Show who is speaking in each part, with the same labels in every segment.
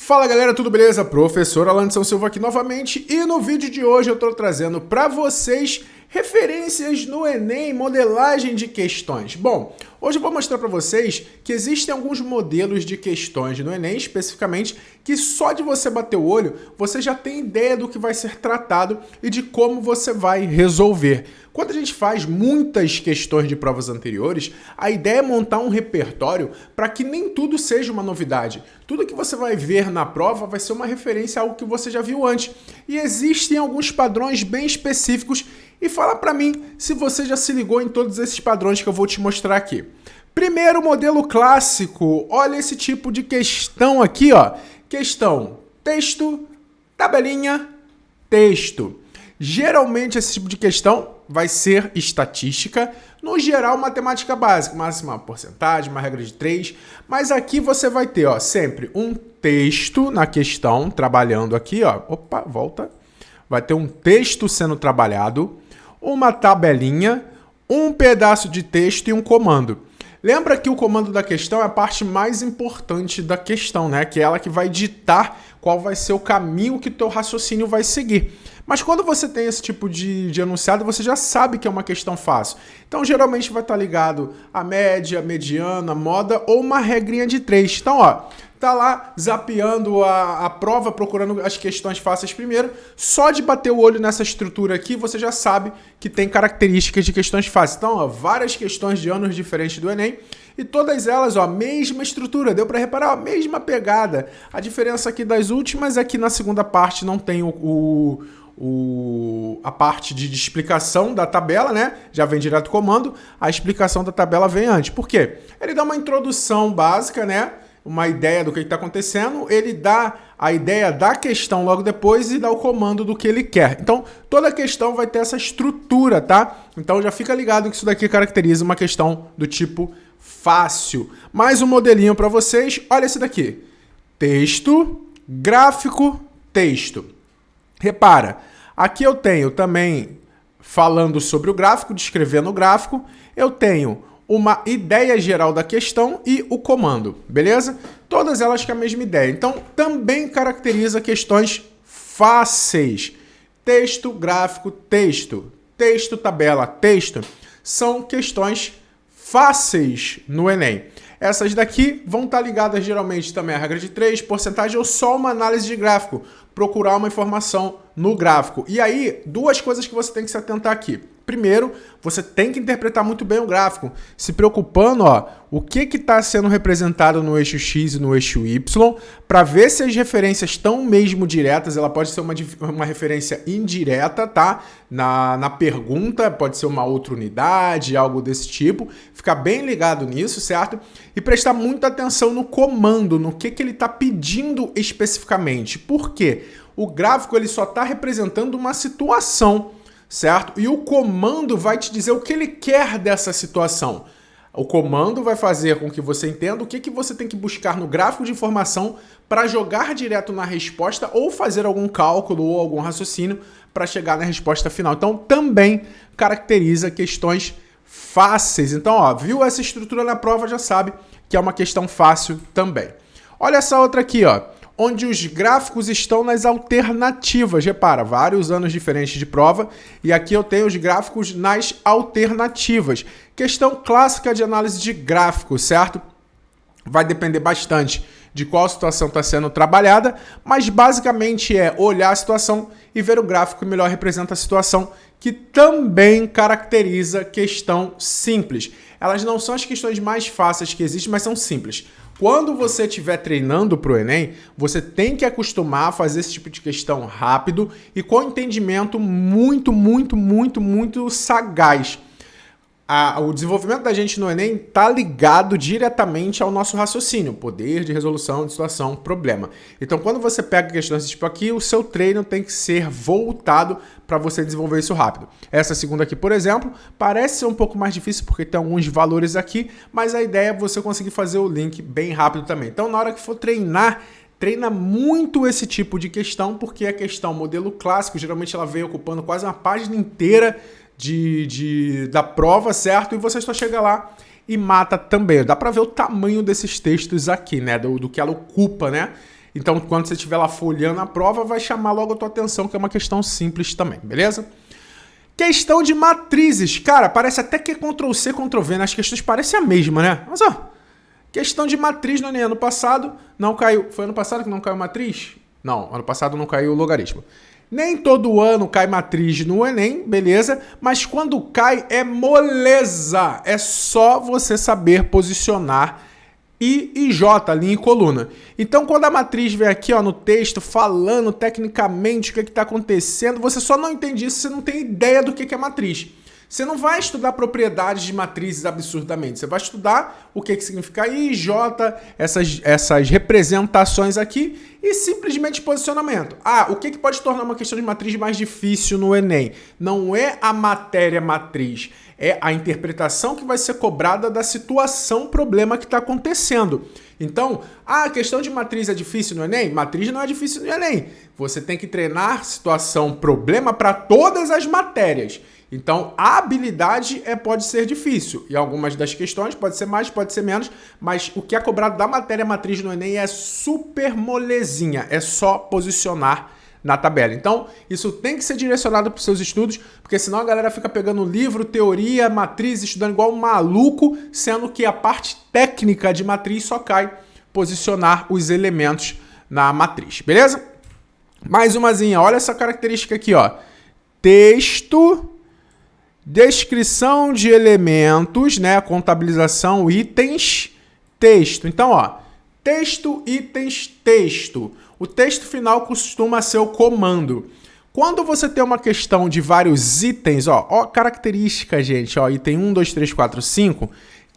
Speaker 1: Fala galera, tudo beleza? Professor Alanson Silva aqui novamente e no vídeo de hoje eu estou trazendo para vocês referências no Enem, modelagem de questões. Bom, hoje eu vou mostrar para vocês que existem alguns modelos de questões no Enem, especificamente, que só de você bater o olho, você já tem ideia do que vai ser tratado e de como você vai resolver. Quando a gente faz muitas questões de provas anteriores, a ideia é montar um repertório para que nem tudo seja uma novidade. Tudo que você vai ver na prova vai ser uma referência a algo que você já viu antes. E existem alguns padrões bem específicos. E fala para mim se você já se ligou em todos esses padrões que eu vou te mostrar aqui. Primeiro, modelo clássico. Olha esse tipo de questão aqui, ó. Questão, texto, tabelinha, texto. Geralmente esse tipo de questão vai ser estatística, no geral matemática básica, máxima porcentagem, uma regra de 3, mas aqui você vai ter, ó, sempre um texto na questão, trabalhando aqui, ó, opa, volta, vai ter um texto sendo trabalhado, uma tabelinha, um pedaço de texto e um comando. Lembra que o comando da questão é a parte mais importante da questão, né? Que é ela que vai ditar qual vai ser o caminho que o teu raciocínio vai seguir. Mas quando você tem esse tipo de enunciado, você já sabe que é uma questão fácil. Então, geralmente vai estar ligado a média, mediana, moda ou uma regrinha de 3. Então, ó, tá lá zapeando a prova, procurando as questões fáceis primeiro. Só de bater o olho nessa estrutura aqui, você já sabe que tem características de questões fáceis. Então, ó, várias questões de anos diferentes do Enem. E todas elas, ó, mesma estrutura, deu para reparar, ó, mesma pegada. A diferença aqui das últimas é que na segunda parte não tem a parte de explicação da tabela, né? Já vem direto do comando, a explicação da tabela vem antes. Por quê? Ele dá uma introdução básica, né? Uma ideia do que está acontecendo, ele dá a ideia da questão logo depois e dá o comando do que ele quer. Então, toda questão vai ter essa estrutura, tá? Então, já fica ligado que isso daqui caracteriza uma questão do tipo fácil. Mais um modelinho para vocês, olha esse daqui. Texto, gráfico, texto. Repara, aqui eu tenho também, falando sobre o gráfico, descrevendo o gráfico, eu tenho uma ideia geral da questão e o comando, beleza? Todas elas com a mesma ideia. Então, também caracteriza questões fáceis. Texto, gráfico, texto. Texto, tabela, texto. São questões fáceis no Enem. Essas daqui vão estar ligadas geralmente também à regra de 3, porcentagem ou só uma análise de gráfico. Procurar uma informação no gráfico. E aí, duas coisas que você tem que se atentar aqui. Primeiro, você tem que interpretar muito bem o gráfico, se preocupando, ó, o que está sendo representado no eixo X e no eixo Y, para ver se as referências estão mesmo diretas. Ela pode ser uma referência indireta, tá? Na pergunta, pode ser uma outra unidade, algo desse tipo. Ficar bem ligado nisso, certo? E prestar muita atenção no comando, no que ele está pedindo especificamente. Por quê? O gráfico ele só está representando uma situação, certo? E o comando vai te dizer o que ele quer dessa situação. O comando vai fazer com que você entenda o que você tem que buscar no gráfico de informação para jogar direto na resposta ou fazer algum cálculo ou algum raciocínio para chegar na resposta final. Então, também caracteriza questões fáceis. Então, ó, viu essa estrutura na prova, já sabe que é uma questão fácil também. Olha essa outra aqui, ó, onde os gráficos estão nas alternativas. Repara, vários anos diferentes de prova, e aqui eu tenho os gráficos nas alternativas. Questão clássica de análise de gráficos, certo? Vai depender bastante de qual situação está sendo trabalhada, mas basicamente é olhar a situação e ver o gráfico que melhor representa a situação, que também caracteriza questão simples. Elas não são as questões mais fáceis que existem, mas são simples. Quando você estiver treinando para o Enem, você tem que acostumar a fazer esse tipo de questão rápido e com entendimento muito sagaz. O desenvolvimento da gente no Enem está ligado diretamente ao nosso raciocínio, poder de resolução de situação, problema. Então, quando você pega questões desse tipo aqui, o seu treino tem que ser voltado para você desenvolver isso rápido. Essa segunda aqui, por exemplo, parece ser um pouco mais difícil porque tem alguns valores aqui, mas a ideia é você conseguir fazer o link bem rápido também. Então, na hora que for treinar, treina muito esse tipo de questão, porque a questão modelo clássico, geralmente ela vem ocupando quase uma página inteira da prova, certo? E você só chega lá e mata também. Dá para ver o tamanho desses textos aqui, né? Do que ela ocupa, né? Então, quando você estiver lá folheando a prova, vai chamar logo a tua atenção, que é uma questão simples também, beleza? Questão de matrizes. Cara, parece até que é Ctrl+C, Ctrl+V, né? As questões parecem a mesma, né? Mas, ó, questão de matriz no Enem. Ano passado não caiu. Foi ano passado que não caiu matriz? Não, ano passado não caiu o logaritmo. Nem todo ano cai matriz no Enem, beleza? Mas quando cai é moleza. É só você saber posicionar I e J, linha e coluna. Então, quando a matriz vem aqui ó, no texto, falando tecnicamente o que está acontecendo, você só não entende isso, você não tem ideia do que é matriz. Você não vai estudar propriedades de matrizes absurdamente. Você vai estudar o que significa I, J, essas representações aqui e simplesmente posicionamento. Ah, o que pode tornar uma questão de matriz mais difícil no Enem? Não é a matéria matriz, é a interpretação que vai ser cobrada da situação, problema que está acontecendo. Então, a questão de matriz é difícil no Enem? Matriz não é difícil no Enem. Você tem que treinar situação, problema para todas as matérias. Então, a habilidade pode ser difícil. E algumas das questões pode ser mais, pode ser menos, mas o que é cobrado da matéria matriz no Enem é super molezinha. É só posicionar na tabela. Então, isso tem que ser direcionado para os seus estudos, porque senão a galera fica pegando livro, teoria, matriz, estudando igual um maluco, sendo que a parte técnica de matriz só cai posicionar os elementos na matriz. Beleza? Mais umazinha. Olha essa característica aqui, ó. Texto... Descrição de elementos, né? Contabilização, itens, texto. Então, ó, texto, itens, texto. O texto final costuma ser o comando. Quando você tem uma questão de vários itens, ó característica, gente, ó, item 1, 2, 3, 4, 5. O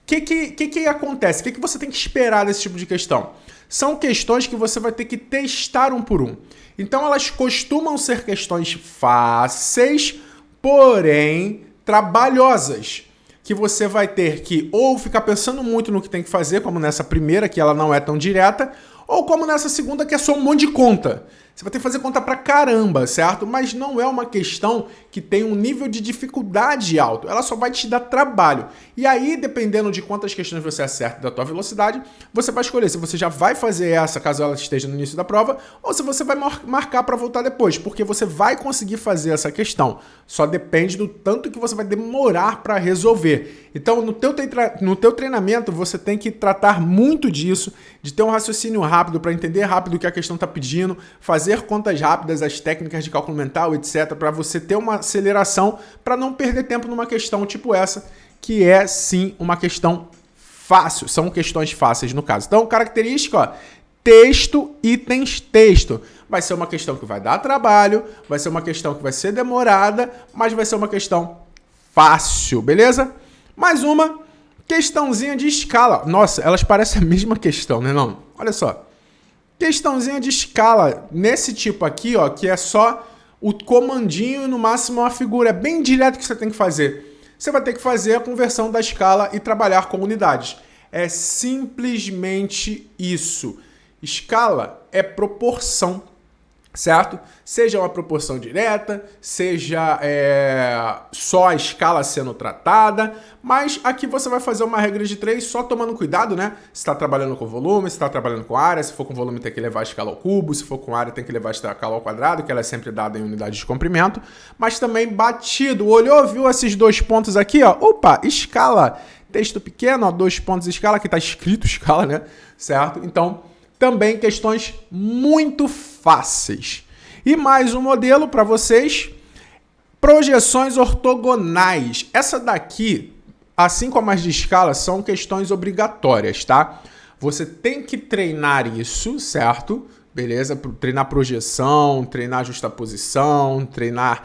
Speaker 1: que acontece? O que você tem que esperar desse tipo de questão? São questões que você vai ter que testar um por um. Então, elas costumam ser questões fáceis, porém trabalhosas, que você vai ter que ou ficar pensando muito no que tem que fazer, como nessa primeira, que ela não é tão direta, ou como nessa segunda, que é só um monte de conta. Você vai ter que fazer conta pra caramba, certo? Mas não é uma questão que tem um nível de dificuldade alto. Ela só vai te dar trabalho. E aí, dependendo de quantas questões você acerta da tua velocidade, você vai escolher se você já vai fazer essa, caso ela esteja no início da prova, ou se você vai marcar para voltar depois, porque você vai conseguir fazer essa questão. Só depende do tanto que você vai demorar para resolver. Então, no teu treinamento, você tem que tratar muito disso, de ter um raciocínio rápido para entender rápido o que a questão está pedindo, fazer contas rápidas, as técnicas de cálculo mental, etc., para você ter uma aceleração, para não perder tempo numa questão tipo essa, que é sim uma questão fácil, são questões fáceis no caso. Então, característica, ó, texto, itens, texto. Vai ser uma questão que vai dar trabalho, vai ser uma questão que vai ser demorada, mas vai ser uma questão fácil, beleza? Mais uma questãozinha de escala. Nossa, elas parecem a mesma questão, né não? Olha só. Questãozinha de escala, nesse tipo aqui, ó, que é só o comandinho e no máximo uma figura. É bem direto que você tem que fazer. Você vai ter que fazer a conversão da escala e trabalhar com unidades. É simplesmente isso. Escala é proporção, certo? Seja uma proporção direta, seja só a escala sendo tratada, mas aqui você vai fazer uma regra de 3 só tomando cuidado, né? Se está trabalhando com volume, se está trabalhando com área, se for com volume tem que levar a escala ao cubo, se for com área tem que levar a escala ao quadrado, que ela é sempre dada em unidade de comprimento, mas também batido, olhou, viu esses 2 pontos aqui, ó, opa, escala, texto pequeno, ó, 2 pontos de escala, aqui está escrito escala, né? Certo? Então, também questões muito fáceis. E mais um modelo para vocês, projeções ortogonais. Essa daqui, assim como as de escala, são questões obrigatórias, tá? Você tem que treinar isso, certo? Beleza? Treinar projeção, treinar justaposição, treinar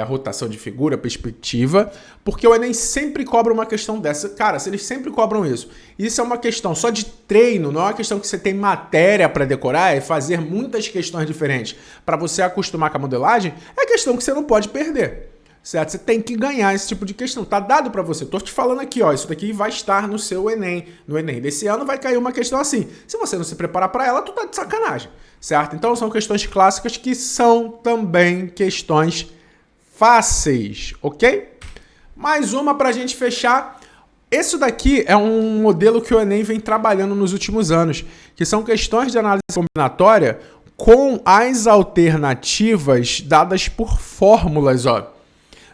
Speaker 1: rotação de figura, perspectiva, porque o Enem sempre cobra uma questão dessa. Cara, se eles sempre cobram isso, isso é uma questão só de treino, não é uma questão que você tem matéria para decorar, é fazer muitas questões diferentes para você acostumar com a modelagem, é questão que você não pode perder. Certo? Você tem que ganhar esse tipo de questão. Tá dado para você. Tô te falando aqui, ó. Isso daqui vai estar no seu Enem. No Enem desse ano vai cair uma questão assim. Se você não se preparar para ela, tu tá de sacanagem. Certo? Então são questões clássicas que são também questões fáceis, ok? Mais uma pra gente fechar. Esse daqui é um modelo que o Enem vem trabalhando nos últimos anos, que são questões de análise combinatória com as alternativas dadas por fórmulas, ó.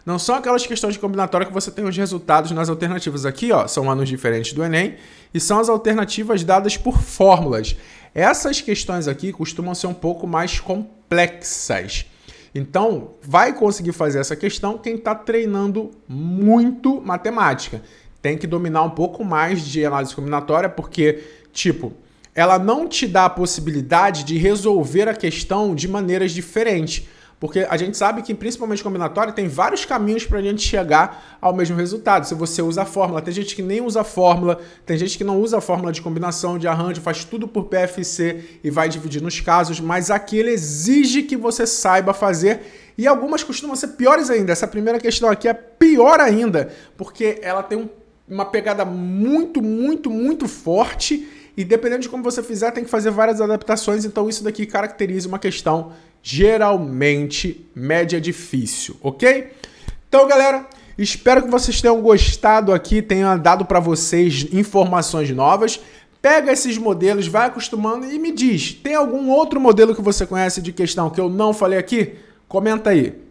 Speaker 1: Não são aquelas questões de combinatória que você tem os resultados nas alternativas. Aqui, ó, são anos diferentes do Enem e são as alternativas dadas por fórmulas. Essas questões aqui costumam ser um pouco mais complexas. Então, vai conseguir fazer essa questão quem está treinando muito matemática. Tem que dominar um pouco mais de análise combinatória, porque, tipo, ela não te dá a possibilidade de resolver a questão de maneiras diferentes. Porque a gente sabe que, principalmente combinatória, tem vários caminhos para a gente chegar ao mesmo resultado. Se você usa a fórmula, tem gente que nem usa a fórmula, tem gente que não usa a fórmula de combinação, de arranjo, faz tudo por PFC e vai dividir nos casos, mas aqui ele exige que você saiba fazer e algumas costumam ser piores ainda. Essa primeira questão aqui é pior ainda, porque ela tem uma pegada muito forte e dependendo de como você fizer, tem que fazer várias adaptações, então isso daqui caracteriza uma questão geralmente média difícil, ok? Então, galera, espero que vocês tenham gostado aqui, tenha dado para vocês informações novas. Pega esses modelos, vai acostumando e me diz, tem algum outro modelo que você conhece de questão que eu não falei aqui? Comenta aí.